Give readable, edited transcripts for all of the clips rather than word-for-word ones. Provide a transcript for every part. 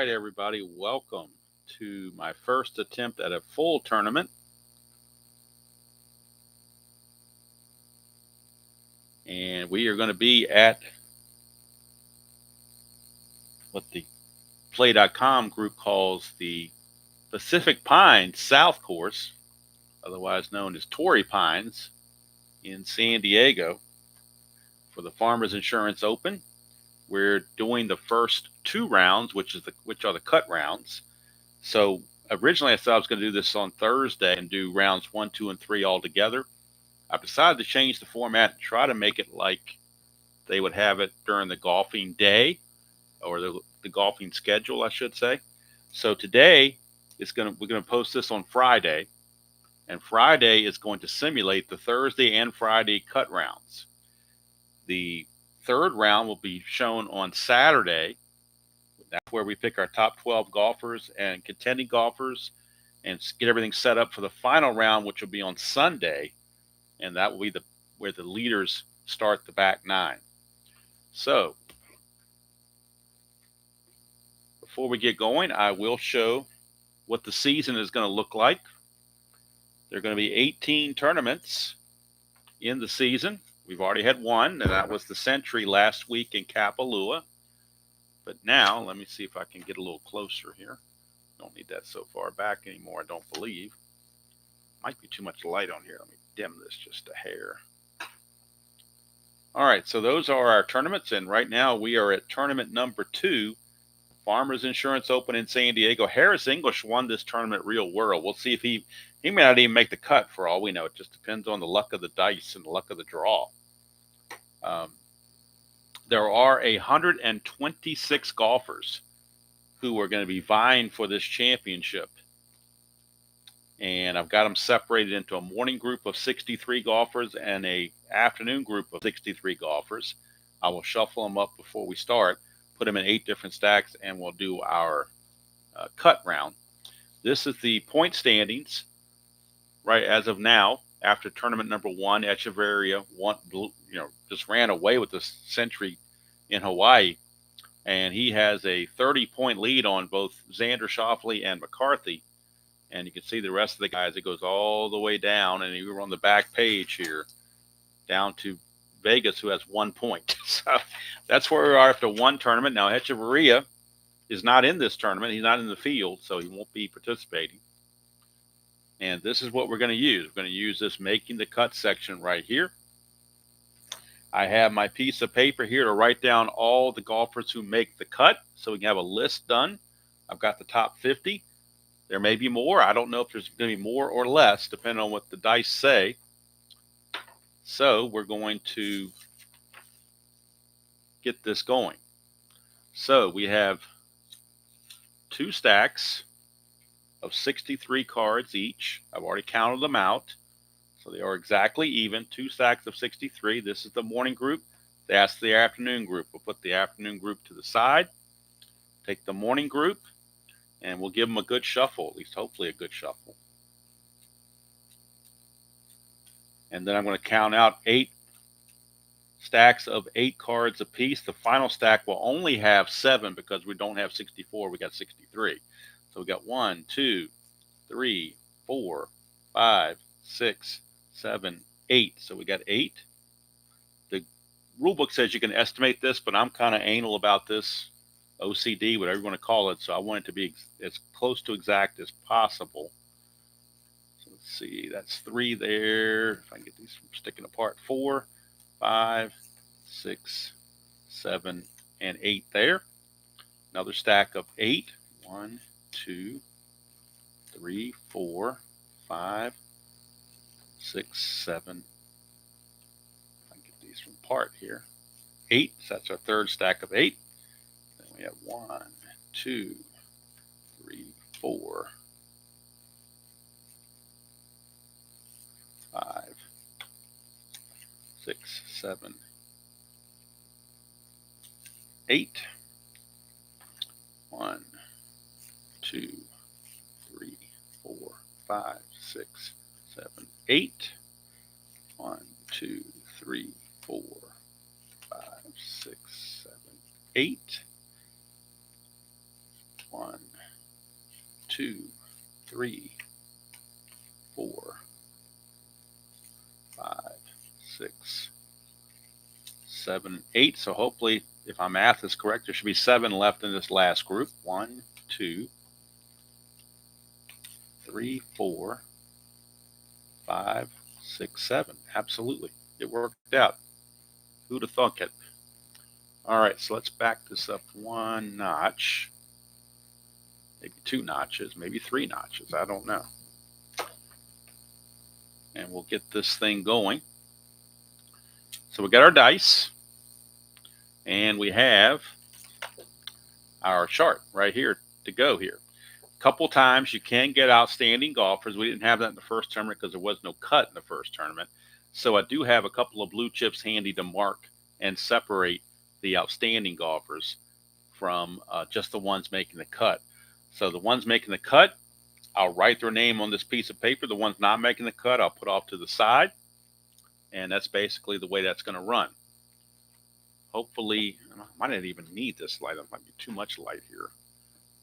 right, everybody, welcome to my first attempt at a full tournament. And we are going to be at what the Play.com group calls the Pacific Pines South Course, otherwise known as Torrey Pines, in San Diego for the Farmers Insurance Open. We're doing the first two rounds, which are the cut rounds. So originally I thought I was going to do this on Thursday and do rounds 1, 2, and 3 all together. I've decided to change the format and try to make it like they would have it during the golfing day, or the golfing schedule, I should say. So today we're going to post this on Friday, and Friday is going to simulate the Thursday and Friday cut rounds. The third round will be shown on Saturday. That's where we pick our top 12 golfers and contending golfers and get everything set up for the final round, which will be on Sunday, and that will be where the leaders start the back nine. So before we get going, I will show what the season is going to look like. There are going to be 18 tournaments in the season. We've already had one, and that was the Century last week in Kapalua. But now, let me see if I can get a little closer here. Don't need that so far back anymore, I don't believe. Might be too much light on here. Let me dim this just a hair. All right, so those are our tournaments, and right now we are at tournament number 2, Farmers Insurance Open in San Diego. Harris English won this tournament real world. We'll see if he may not even make the cut for all we know. It just depends on the luck of the dice and the luck of the draw. There are 126 golfers who are going to be vying for this championship. And I've got them separated into a morning group of 63 golfers and an afternoon group of 63 golfers. I will shuffle them up before we start, put them in 8 different stacks, and we'll do our cut round. This is the point standings right as of now. After tournament number 1, Echeverria just ran away with the Century in Hawaii, and he has a 30-point lead on both Xander Schauffele and McCarthy. And you can see the rest of the guys. It goes all the way down, and we were on the back page here, down to Vegas, who has 1 point. So that's where we are after one tournament. Now, Echeverria is not in this tournament. He's not in the field, so he won't be participating. And this is what we're going to use. We're going to use this making the cut section right here. I have my piece of paper here to write down all the golfers who make the cut so we can have a list done. I've got the top 50. There may be more. I don't know if there's going to be more or less, depending on what the dice say. So we're going to get this going. So we have 2 stacks of 63 cards each. I've already counted them out, so they are exactly even. 2 stacks of 63. This is the morning group. That's the afternoon group. We'll put the afternoon group to the side, take the morning group, and we'll give them a good shuffle, at least hopefully a good shuffle. And then I'm going to count out 8 stacks of 8 cards apiece. The final stack will only have 7 because we don't have 64. We got 63. So we got 1, 2, 3, 4, 5, 6, 7, 8. So we got 8. The rule book says you can estimate this, but I'm kind of anal about this. OCD, whatever you want to call it. So I want it to be as close to exact as possible. So let's see, that's 3 there. If I can get these from sticking apart. 4, 5, 6, 7, and 8 there. Another stack of 8. 1, 2, 3, 4, 5, 6, 7. If I can get these from apart here. 8. So that's our third stack of 8. We have 1, 2, 3, 4, 5, 6, 7, 8. 1, 2, 3, 4, 5, 6, 7, 8. 1, 2, 3, 4, 5, 6, 7, 8. 1, 2, 3, 4, 5, 6, 7, 8. So hopefully, if my math is correct, there should be 7 left in this last group. 1, 2, 3, 4, 5, 6, 7. Absolutely. It worked out. Who'd have thunk it? All right, so let's back this up 1 notch. Maybe 2 notches, maybe 3 notches. I don't know. And we'll get this thing going. So we got our dice. And we have our chart right here to go here. A couple times you can get outstanding golfers. We didn't have that in the first tournament because there was no cut in the first tournament. So I do have a couple of blue chips handy to mark and separate the outstanding golfers from just the ones making the cut. So the ones making the cut, I'll write their name on this piece of paper. The ones not making the cut, I'll put off to the side. And that's basically the way that's going to run. Hopefully, I might not even need this light. There might be too much light here.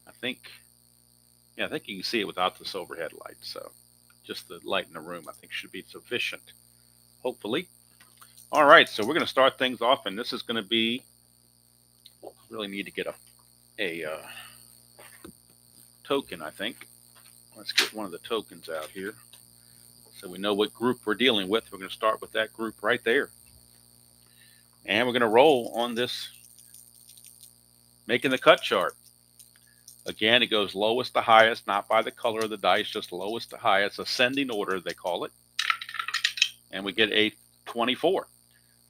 I think you can see it without this overhead light. So just the light in the room, I think, should be sufficient, hopefully. All right, so we're going to start things off, and this is going to be, really need to get a token, I think. Let's get one of the tokens out here so we know what group we're dealing with. We're going to start with that group right there. And we're going to roll on this making the cut chart. Again, it goes lowest to highest, not by the color of the dice, just lowest to highest, ascending order, they call it. And we get a 24.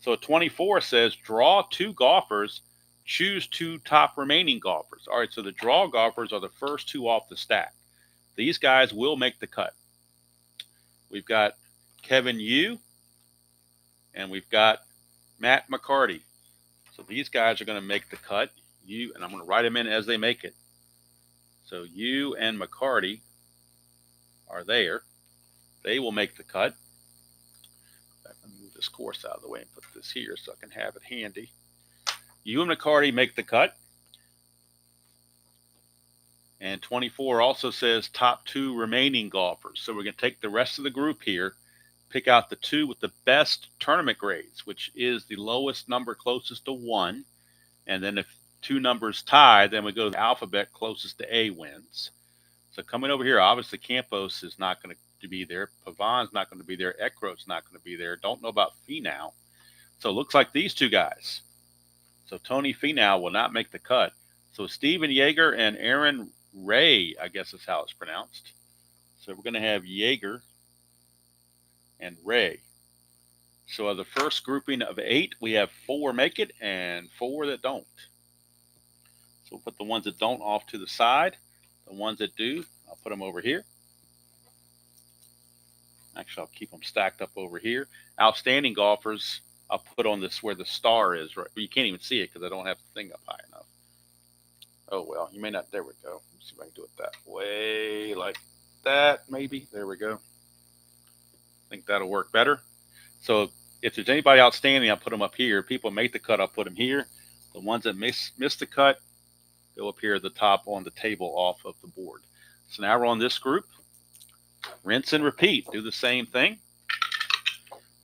So a 24 says draw 2 golfers, choose 2 top remaining golfers. All right, so the draw golfers are the first 2 off the stack. These guys will make the cut. We've got Kevin Yu and we've got Matt McCarty. So these guys are going to make the cut. And I'm going to write them in as they make it. So Yu and McCarty are there. They will make the cut. Let me move this course out of the way and put this here so I can have it handy. Yu and McCarty make the cut. And 24 also says top 2 remaining golfers. So we're going to take the rest of the group here, pick out the 2 with the best tournament grades, which is the lowest number closest to 1. And then if 2 numbers tie, then we go to the alphabet closest to A wins. So coming over here, obviously Campos is not going to be there. Pavan's not going to be there. Eckroat's not going to be there. Don't know about Finau. So it looks like these 2 guys. So Tony Finau will not make the cut. So Steven Yeager and Aaron Ray, I guess is how it's pronounced. So we're going to have Yeager and Ray. So of the first grouping of 8, we have 4 make it and 4 that don't. So we'll put the ones that don't off to the side. The ones that do, I'll put them over here. Actually, I'll keep them stacked up over here. Outstanding golfers, I'll put on this where the star is. Right, you can't even see it because I don't have the thing up high enough. Oh, well, you may not. There we go. Let's see if I can do it that way, like that, maybe. There we go. I think that'll work better. So if there's anybody outstanding, I'll put them up here. People make the cut, I'll put them here. The ones that miss the cut go up here at the top on the table off of the board. So now we're on this group. Rinse and repeat. Do the same thing.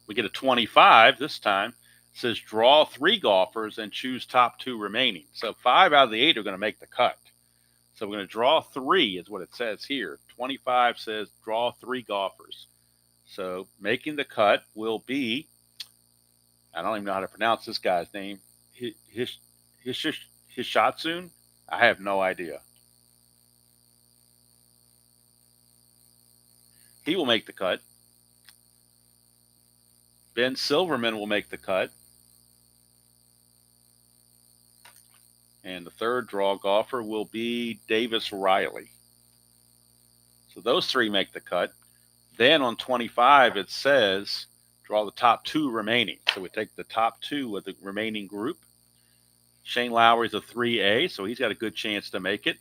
We get a 25 this time. It says draw 3 golfers and choose top 2 remaining. So 5 out of the 8 are going to make the cut. So we're going to draw 3 is what it says here. 25 says draw 3 golfers. So making the cut will be, I don't even know how to pronounce this guy's name. Hishatsun? I have no idea. He will make the cut. Ben Silverman will make the cut. And the third draw golfer will be Davis Riley. So those 3 make the cut. Then on 25, it says draw the top 2 remaining. So we take the top 2 of the remaining group. Shane Lowry's a 3A, so he's got a good chance to make it.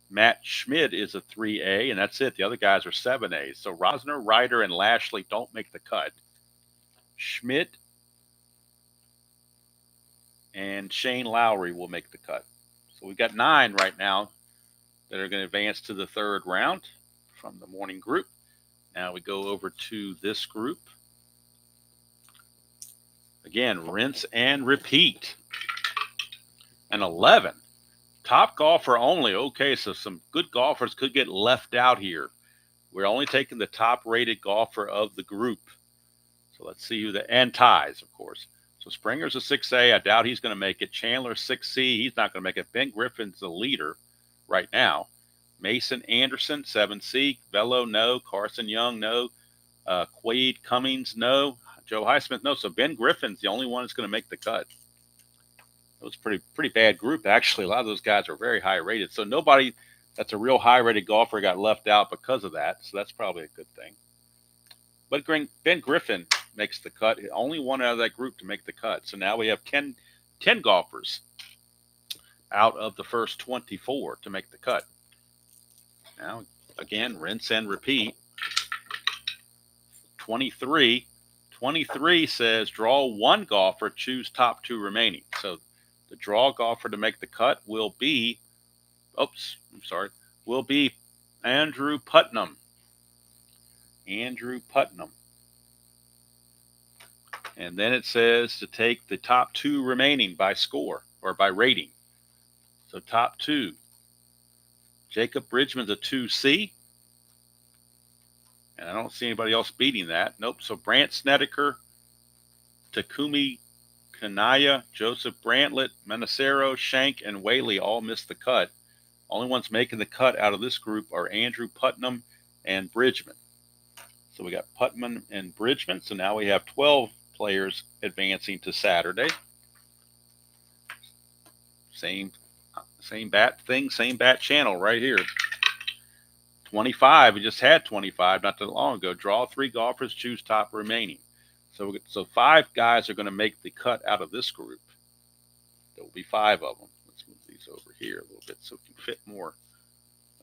Matt Schmidt is a 3A, and that's it. The other guys are 7As. So Rosner, Ryder, and Lashley don't make the cut. Schmidt and Shane Lowry will make the cut. So we've got 9 right now that are going to advance to the third round from the morning group. Now we go over to this group. Again, rinse and repeat. An 11. Top golfer only. Okay, so some good golfers could get left out here. We're only taking the top-rated golfer of the group. So let's see who and ties, of course. So Springer's a 6A. I doubt he's going to make it. Chandler's 6C. He's not going to make it. Ben Griffin's the leader right now. Mason Anderson, 7C. Velo, no. Carson Young, no. Quade Cummings, no. Joe Highsmith, no. So Ben Griffin's the only one that's going to make the cut. It was a pretty bad group, actually. A lot of those guys are very high rated. So nobody that's a real high rated golfer got left out because of that. So that's probably a good thing. But Ben Griffin makes the cut. Only one out of that group to make the cut. So now we have 10 golfers out of the first 24 to make the cut. Now, again, rinse and repeat. 23. 23 says draw one golfer, choose top two remaining. So the draw golfer to make the cut will be, will be Andrew Putnam. Andrew Putnam. And then it says to take the top two remaining by score or by rating. So top two. Jacob Bridgman's a 2C. And I don't see anybody else beating that. Nope. So Brant Snedeker, Takumi Kanaya, Joseph Brantlett, Menacero, Shank, and Whaley all missed the cut. Only ones making the cut out of this group are Andrew Putnam and Bridgman. So we got Putnam and Bridgman. So now we have 12 players advancing to Saturday. Same bat thing, same bat channel right here. 25, we just had 25 not that long ago. Draw three golfers, choose top remaining. So 5 guys are going to make the cut out of this group. There will be 5 of them. Let's move these over here a little bit so we can fit more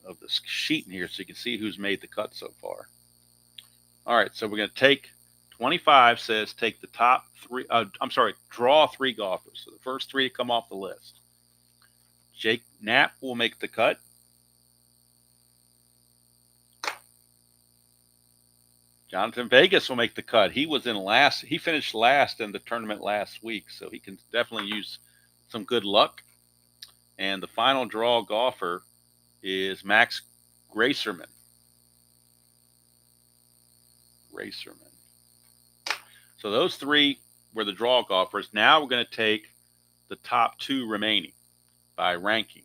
of this sheet in here so you can see who's made the cut so far. All right, so we're going to take 25 says take the top 3, draw 3 golfers. So the first 3 come off the list. Jake Knapp will make the cut. Jonathan Vegas will make the cut. He finished last in the tournament last week, so he can definitely use some good luck. And the final draw golfer is Max Gracerman. So those 3 were the draw golfers. Now we're going to take the top 2 remaining by ranking.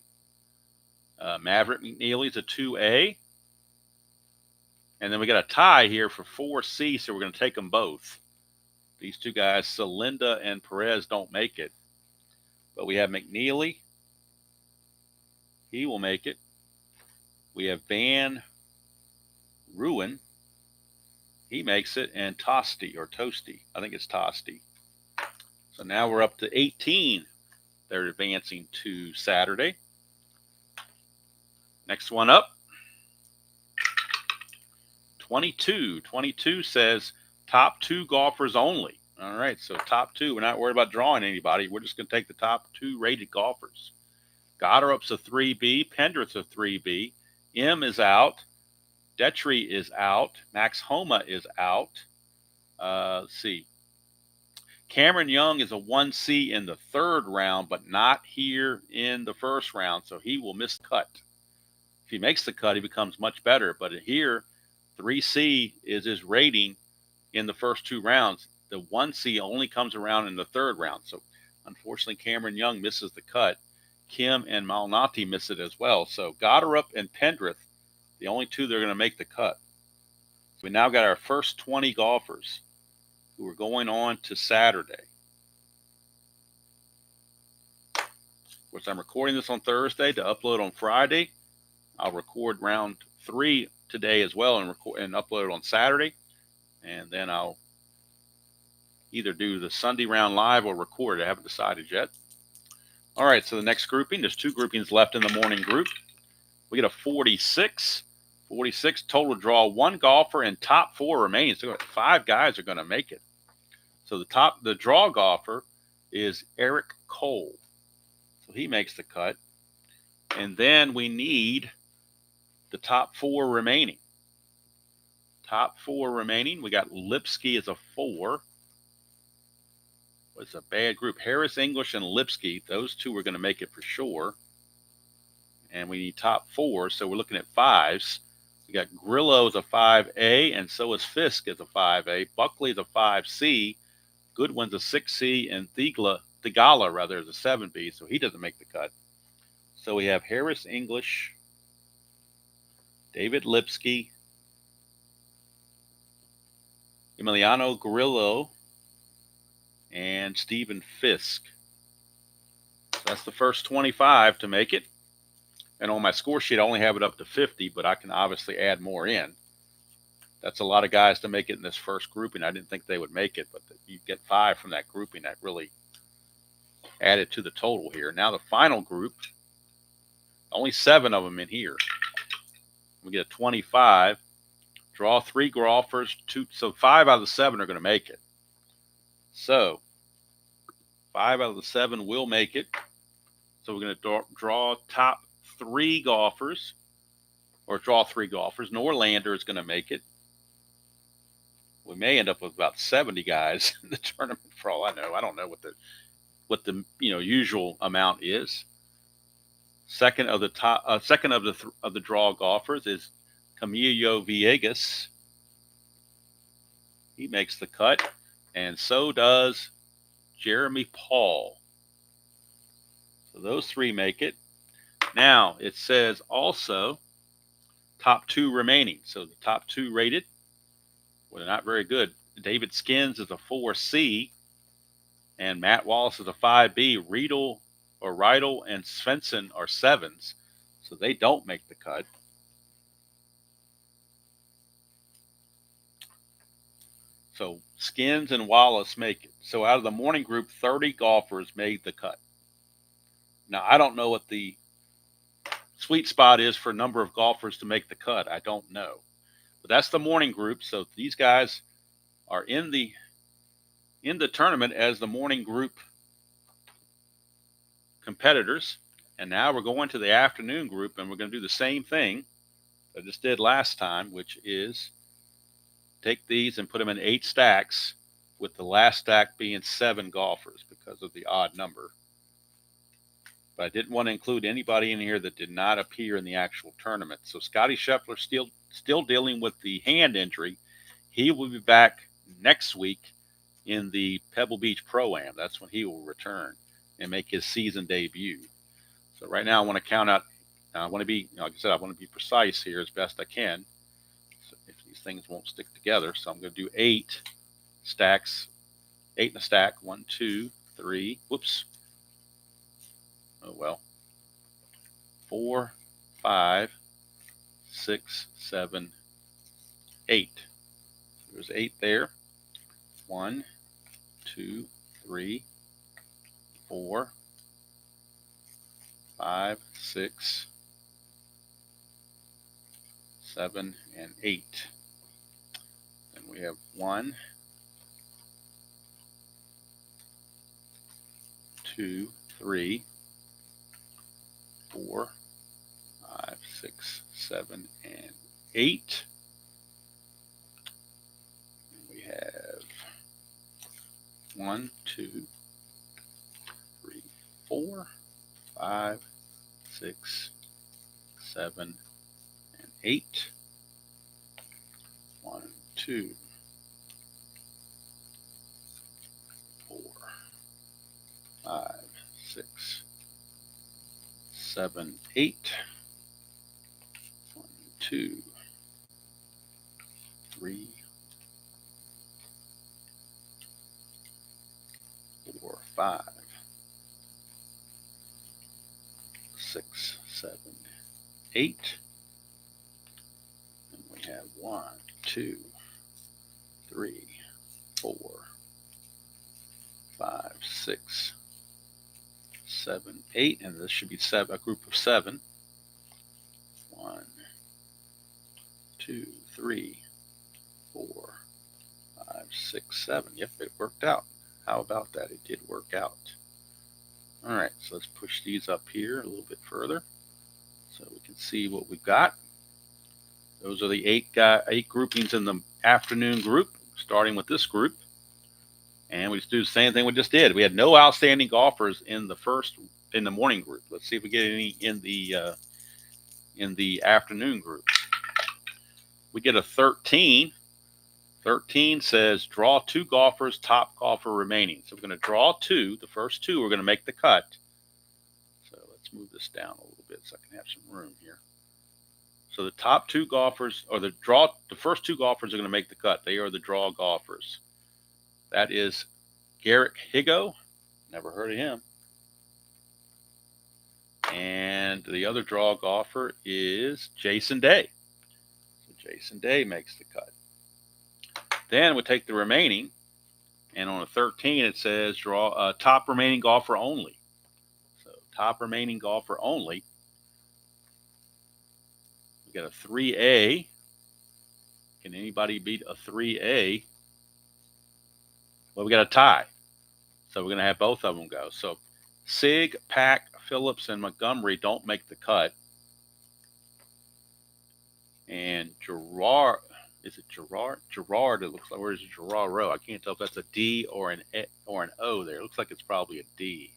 Maverick McNeely's a 2A. And then we got a tie here for 4C, so we're going to take them both. These 2 guys, Salinda and Perez, don't make it. But we have McNeely. He will make it. We have Van Ruin. He makes it. And Toasty. I think it's Toasty. So now we're up to 18. They're advancing to Saturday. Next one up. 22. 22 says top 2 golfers only. All right, so top 2. We're not worried about drawing anybody. We're just going to take the top 2 rated golfers. Goddard's a 3B. Pendrith's a 3B. M is out. Detry is out. Max Homa is out. Let's see. Cameron Young is a 1C in the 3rd round, but not here in the 1st round, so he will miss the cut. If he makes the cut, he becomes much better. But here, 3C is his rating in the first 2 rounds. The 1C only comes around in the 3rd round. So, unfortunately, Cameron Young misses the cut. Kim and Malnati miss it as well. So, Goddard and Pendrith, the only 2 that are going to make the cut. So we now got our first 20 golfers who are going on to Saturday. Of course, I'm recording this on Thursday to upload on Friday. I'll record round 3 today as well and upload it on Saturday. And then I'll either do the Sunday round live or record it. I haven't decided yet. All right, so the next grouping, there's 2 groupings left in the morning group. We get a 46. 46 total draw 1 golfer and top 4 remaining. So 5 guys are going to make it. So the draw golfer is Eric Cole. So he makes the cut. And then we need the top four remaining. Top four remaining. We got Lipsky as a 4. It's a bad group. Harris, English, and Lipsky. Those two are going to make it for sure. And we need top 4, so we're looking at 5s. We got Grillo as a 5A, and so is Fisk as a 5A. Buckley as a 5C. Goodwin's a 6C, and Thigala rather is a 7B, so he doesn't make the cut. So we have Harris, English, David Lipsky, Emiliano Grillo, and Stephen Fisk. So that's the first 25 to make it. And on my score sheet, I only have it up to 50, but I can obviously add more in. That's a lot of guys to make it in this first grouping. I didn't think they would make it, but you get 5 from that grouping. That really added to the total here. Now the final group, only 7 of them in here. We get a 25. Draw 3 golfers. So 5 out of the 7 are going to make it. So 5 out of the 7 will make it. So we're going to draw top 3 golfers, or draw 3 golfers. Norlander is going to make it. We may end up with about 70 guys in the tournament for all I know. I don't know what the usual amount is. Second of the draw golfers is Camilo Villegas. He makes the cut, and so does Jeremy Paul. So those 3 make it. Now it says also top 2 remaining. So the top 2 rated, well, they're not very good. David Skins is a 4C, and Matt Wallace is a 5B. Riedel and Svensson are 7s, so they don't make the cut. So Skins and Wallace make it. So out of the morning group, 30 golfers made the cut. Now, I don't know what the sweet spot is for number of golfers to make the cut. I don't know. But that's the morning group. So these guys are in the tournament as the morning group competitors. And now we're going to the afternoon group, and we're going to do the same thing I just did last time, which is take these and put them in 8 stacks, with the last stack being 7 golfers because of the odd number. But I didn't want to include anybody in here that did not appear in the actual tournament. So Scotty Scheffler still dealing with the hand injury. He will be back next week in the Pebble Beach Pro-Am. That's when he will return and make his season debut. So right now I want to count out. I want to be, like I said, I want to be precise here as best I can. So if these things won't stick together, so I'm going to do 8 stacks, 8 in a stack. 1, 2, 3. Whoops. Oh well. 4, 5, 6, 7, 8. There's 8 there. 1, 2, 3, 4, 5, 6, 7, and 8. And we have 1, 2, 3, 4, 5, 6, 7, and 8. And we have 1, 2, 3, 4, 5, 6, 7, and 8. 1, 2, 4, 5, 6, 7, 8. 1, 2, 3, 4, 5, 6, 7, 8. And we have 1, 2, 3, 4, 5, 6, 7, 8, and this should be a group of 7. 1, 2, 3, 4, 5, 6, 7. Yep, it worked out. How about that? It did work out. All right, so let's push these up here a little bit further so we can see what we've got. Those are the eight groupings in the afternoon group, starting with this group. And we just do the same thing we just did. We had no outstanding golfers in the morning group. Let's see if we get any in the afternoon group. We get a 13. 13 says draw 2 golfers, top golfer remaining. So we're going to draw 2. The first 2 are going to make the cut. So let's move this down a little bit so I can have some room here. So the top 2 golfers, or the first 2 golfers are going to make the cut. They are the draw golfers. That is Garrick Higo. Never heard of him. And the other draw golfer is Jason Day. So Jason Day makes the cut. Then we take the remaining, and on a 13 it says draw top remaining golfer only. So top remaining golfer only. We got a 3A. Can anybody beat a 3A? Well, we got a tie. So we're going to have both of them go. So Sig, Pack, Phillips, and Montgomery don't make the cut. And Gerard, is it Gerard? Gerard, it looks like, where is it? Gerard Rowe. I can't tell if that's a D or an O there. It looks like it's probably a D.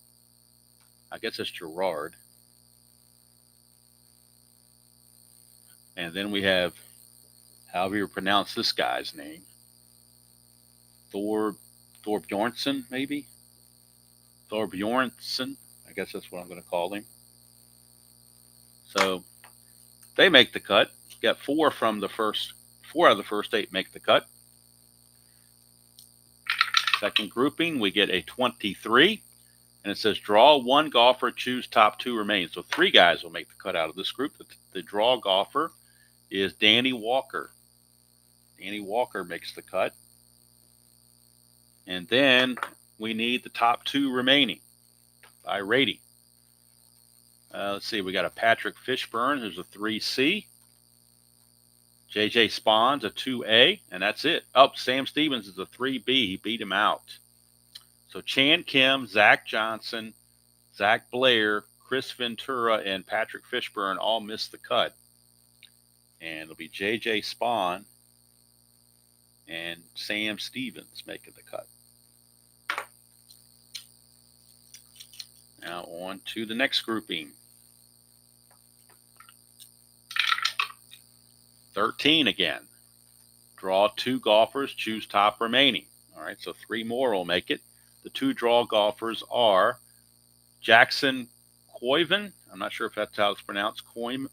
I guess it's Gerard. And then we have, however you pronounce this guy's name, Thorbjornsson, maybe? Thorbjornsson, I guess that's what I'm going to call him. So they make the cut. Got 4 out of the first 8 make the cut. Second grouping, we get a 23, and it says draw 1 golfer, choose top 2 remaining. So 3 guys will make the cut out of this group. The draw golfer is Danny Walker. Danny Walker makes the cut. And then we need the top 2 remaining by rating. Let's see, we got a Patrick Fishburne, who's a 3C. JJ Spawn's a 2A, and that's it. Oh, Sam Stevens is a 3B. He beat him out. So Chan Kim, Zach Johnson, Zach Blair, Chris Ventura, and Patrick Fishburne all missed the cut. And it'll be JJ Spawn and Sam Stevens making the cut. Now on to the next grouping. 13 again. Draw 2 golfers, choose top remaining. All right, so 3 more will make it. The 2 draw golfers are Jackson Koiven. I'm not sure if that's how it's pronounced. Koiven.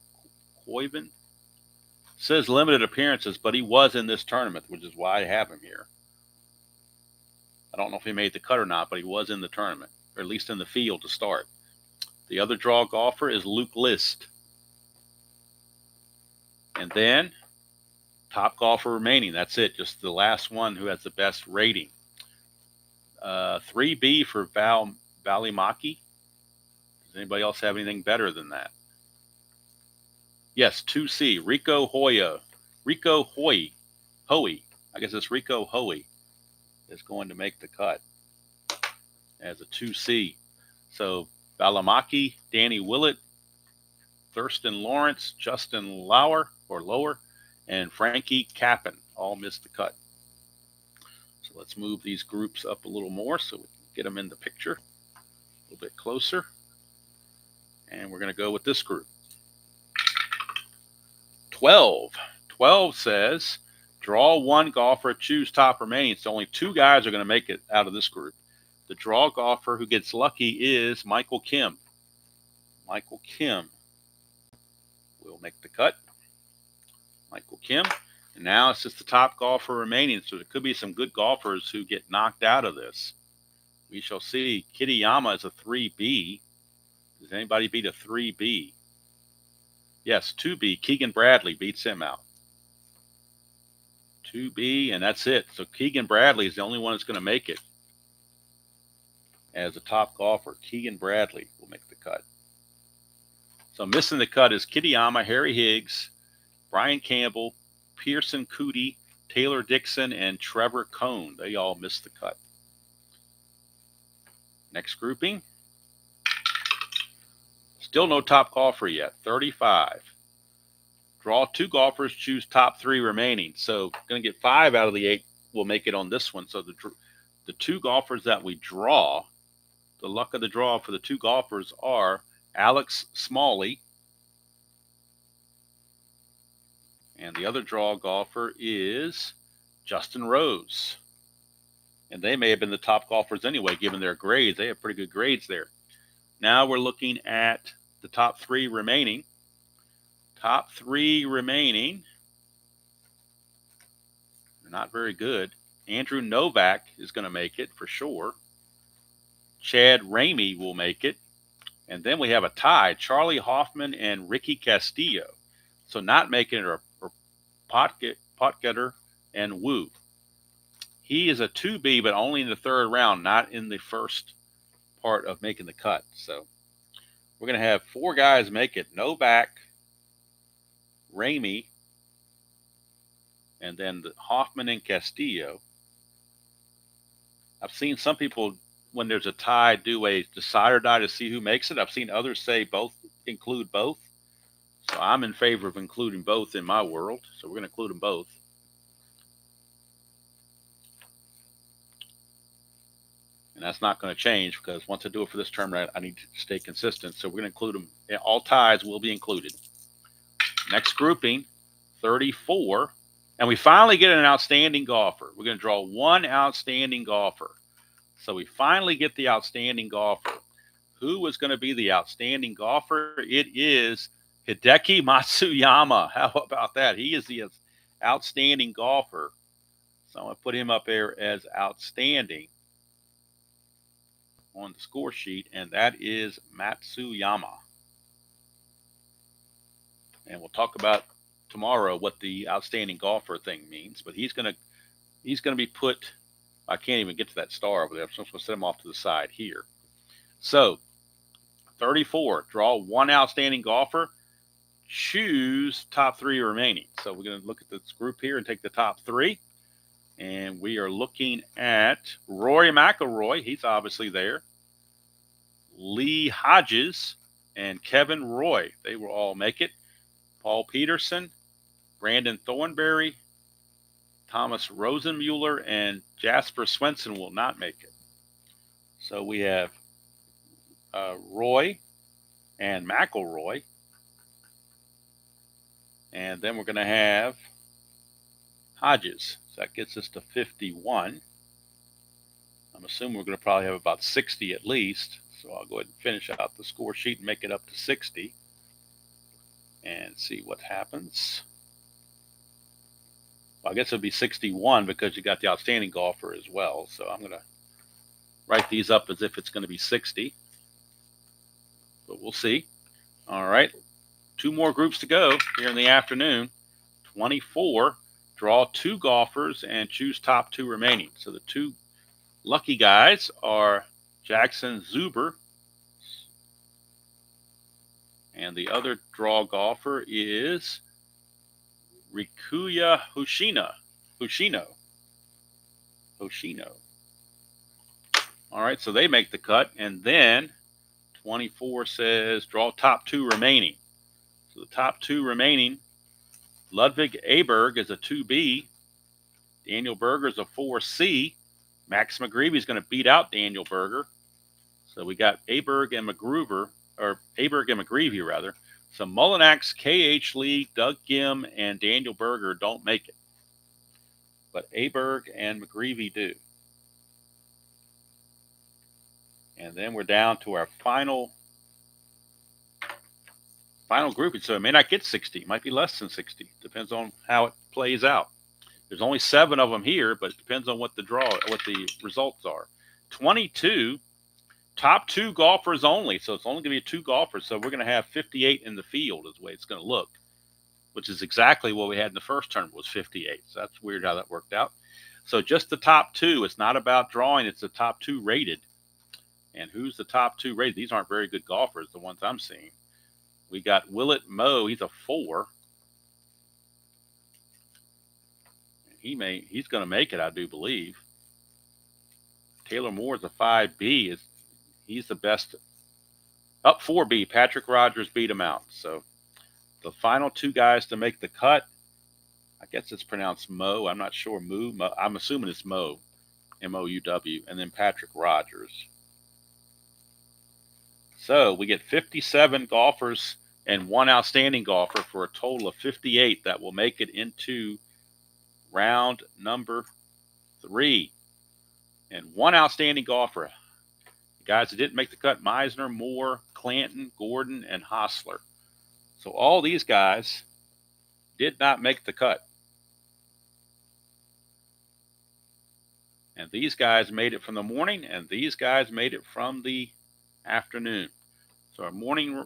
Says limited appearances, but he was in this tournament, which is why I have him here. I don't know if he made the cut or not, but he was in the tournament, or at least in the field to start. The other draw golfer is Luke List. And then top golfer remaining. That's it. Just the last one who has the best rating. 3B for Valimaki. Does anybody else have anything better than that? Yes, 2C. Rico Hoy. I guess it's Rico Hoey is going to make the cut as a 2C. So Valimaki, Danny Willett, Thurston Lawrence, Justin Lower, and Frankie Kappen all missed the cut. So let's move these groups up a little more so we can get them in the picture a little bit closer. And we're going to go with this group. 12. 12 says draw 1 golfer, choose top remaining. So only 2 guys are going to make it out of this group. The draw golfer who gets lucky is Michael Kim. Michael Kim will make the cut. Michael Kim. And now it's just the top golfer remaining. So there could be some good golfers who get knocked out of this. We shall see. Kitayama is a 3B. Does anybody beat a 3B? Yes, 2B. Keegan Bradley beats him out. 2B, and that's it. So Keegan Bradley is the only one that's going to make it as a top golfer. Keegan Bradley will make the cut. So missing the cut is Kitayama, Harry Higgs, Brian Campbell, Pearson Cootie, Taylor Dixon, and Trevor Cone. They all missed the cut. Next grouping. Still no top golfer yet. 35. Draw 2 golfers, choose top 3 remaining. So going to get 5 out of the 8 will make it on this one. So the 2 golfers that we draw, the luck of the draw for the 2 golfers are Alex Smalley, and the other draw golfer is Justin Rose. And they may have been the top golfers anyway, given their grades. They have pretty good grades there. Now we're looking at the top 3 remaining. Top 3 remaining. They're not very good. Andrew Novak is going to make it for sure. Chad Ramey will make it. And then we have a tie, Charlie Hoffman and Ricky Castillo. So not making it are Potgetter and Wu. He is a 2B, but only in the 3rd round, not in the first part of making the cut. So we're going to have 4 guys make it. Novak, Ramey, and then Hoffman and Castillo. I've seen some people, when there's a tie, do a decide or die to see who makes it. I've seen others say both, include both. So I'm in favor of including both in my world. So we're going to include them both. And that's not going to change because once I do it for this tournament, I need to stay consistent. So we're going to include them. All ties will be included. Next grouping, 34. And we finally get an outstanding golfer. We're going to draw 1 outstanding golfer. So we finally get the outstanding golfer. Who is going to be the outstanding golfer? It is Hideki Matsuyama. How about that? He is the outstanding golfer. So I'm going to put him up there as outstanding on the score sheet, and that is Matsuyama. And we'll talk about tomorrow what the outstanding golfer thing means, but he's going to be put, I can't even get to that star over there, so I'm supposed to set him off to the side here. So 34, draw 1 outstanding golfer, choose top 3 remaining. So we're going to look at this group here and take the top 3, and we are looking at Rory McIlroy. He's obviously there. Lee Hodges and Kevin Roy, they will all make it. Paul Peterson, Brandon Thornberry, Thomas Rosenmuller, and Jasper Swenson will not make it. So we have Roy and McIlroy. And then we're going to have Hodges. So that gets us to 51. I'm assuming we're going to probably have about 60 at least. So I'll go ahead and finish out the score sheet and make it up to 60. And see what happens. Well, I guess it'll be 61 because you got the outstanding golfer as well. So I'm going to write these up as if it's going to be 60. But we'll see. All right. 2 more groups to go here in the afternoon. 24. Draw 2 golfers and choose top 2 remaining. So the 2 lucky guys are Jackson Zuber, and the other draw golfer is Rikuya Hoshino. All right, so they make the cut. And then 24 says draw top 2 remaining. So the top 2 remaining, Ludwig Aberg is a 2B. Daniel Berger is a 4C. Max McGreevy is going to beat out Daniel Berger. So we got Aberg and McGreevy rather. So Mullinax, KH Lee, Doug Gim, and Daniel Berger don't make it. But Aberg and McGreevy do. And then we're down to our final grouping. So it may not get 60. It might be less than 60. Depends on how it plays out. There's only 7 of them here, but it depends on what the results are. 22, top 2 golfers only. So it's only going to be 2 golfers. So we're going to have 58 in the field is the way it's going to look, which is exactly what we had in the first tournament was 58. So that's weird how that worked out. So just the top 2. It's not about drawing. It's the top 2 rated. And who's the top 2 rated? These aren't very good golfers, the ones I'm seeing. We got Willett Moe. He's a 4. He's going to make it, I do believe. Taylor Moore is a 5B. He's the best. Up 4B. Patrick Rogers beat him out. So The final two guys to make the cut, I guess it's pronounced Mo. I'm not sure. Mo. I'm assuming it's Mo. M-O-U-W. And then Patrick Rogers. So we get 57 golfers and one outstanding golfer for a total of 58 that will make it into round number 3. And one outstanding golfer. The guys that didn't make the cut: Meisner, Moore, Clanton, Gordon, and Hostler. So all these guys did not make the cut. And these guys made it from the morning, and these guys made it from the afternoon. So our morning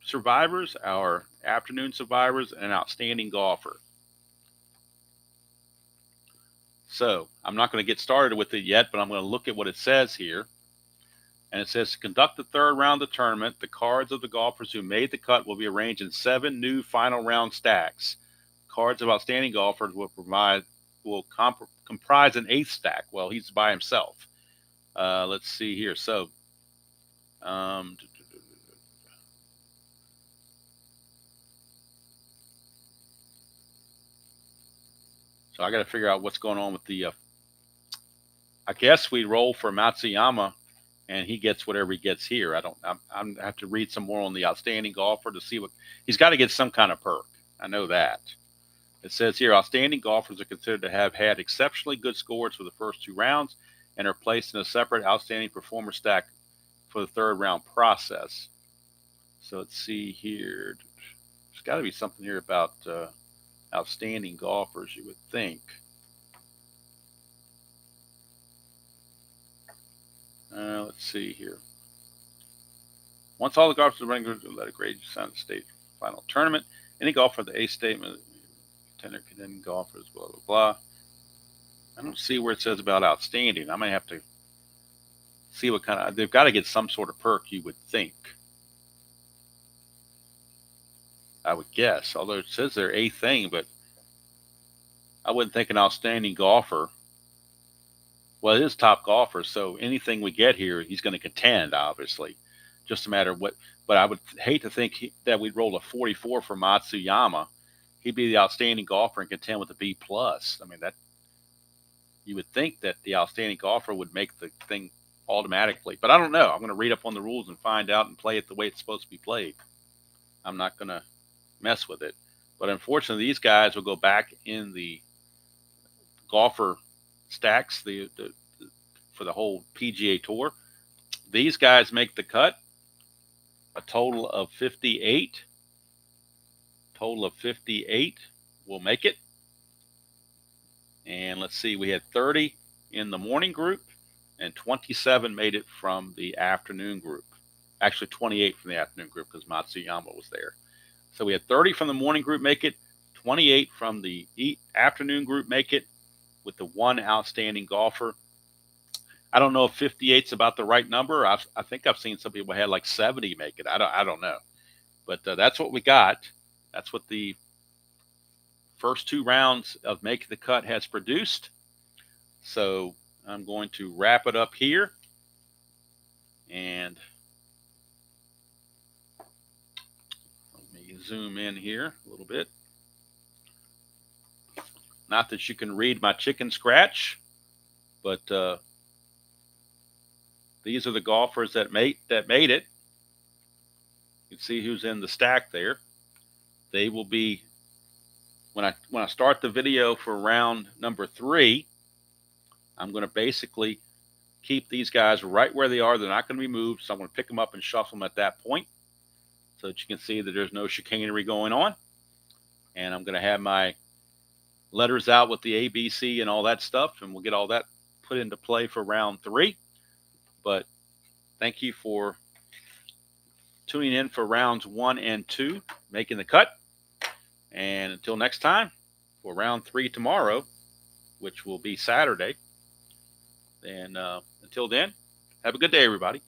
survivors, our afternoon survivors, and an outstanding golfer. So I'm not going to get started with it yet, but I'm going to look at what it says here. And it says, to conduct the third round of the tournament, the cards of the golfers who made the cut will be arranged in 7 new final round stacks. Cards of outstanding golfers will comprise an 8th stack. Well, he's by himself. Let's see here. So, so I got to figure out what's going on with the. I guess we roll for Matsuyama, and he gets whatever he gets here. I have to read some more on the outstanding golfer to see what he's got to get. Some kind of perk. I know that. It says here, outstanding golfers are considered to have had exceptionally good scores for the first 2 rounds and are placed in a separate outstanding performer stack for the third round process. So let's see here. There's got to be something here about outstanding golfers, you would think. Let's see here. Once all the golfers are running, let a grade sign the state final tournament. Any golfer of the A statement, contender, contending golfers, blah, blah, blah. I don't see where it says about outstanding. I might have to see what kind of, they've got to get some sort of perk, you would think. I would guess, although it says they're a thing, but I wouldn't think an outstanding golfer. Well, it is top golfer, so anything we get here, he's going to contend, obviously. Just a matter of what, but I would hate to think that we'd roll a 44 for Matsuyama. He'd be the outstanding golfer and contend with a B+. I mean, that you would think that the outstanding golfer would make the thing automatically, but I don't know. I'm going to read up on the rules and find out and play it the way it's supposed to be played. I'm not going to mess with it. But unfortunately, these guys will go back in the golfer stacks for the whole PGA Tour. These guys make the cut. A total of 58. Total of 58 will make it. And let's see, we had 30 in the morning group, and 27 made it from the afternoon group. Actually, 28 from the afternoon group because Matsuyama was there. So we had 30 from the morning group make it, 28 from the afternoon group make it, with the one outstanding golfer. I don't know if 58 is about the right number. I think I've seen some people had like 70 make it. I don't know. But that's what we got. That's what the first 2 rounds of Make the Cut has produced. So I'm going to wrap it up here. And let me zoom in here a little bit. Not that you can read my chicken scratch, but these are the golfers that made it. You can see who's in the stack there. They will be, when I start the video for round number 3, I'm going to basically keep these guys right where they are. They're not going to be moved, so I'm going to pick them up and shuffle them at that point so that you can see that there's no chicanery going on. And I'm going to have my letters out with the ABC and all that stuff, and we'll get all that put into play for round 3. But thank you for tuning in for rounds 1 and 2, making the cut. And until next time, for round 3 tomorrow, which will be Saturday. And until then, have a good day, everybody.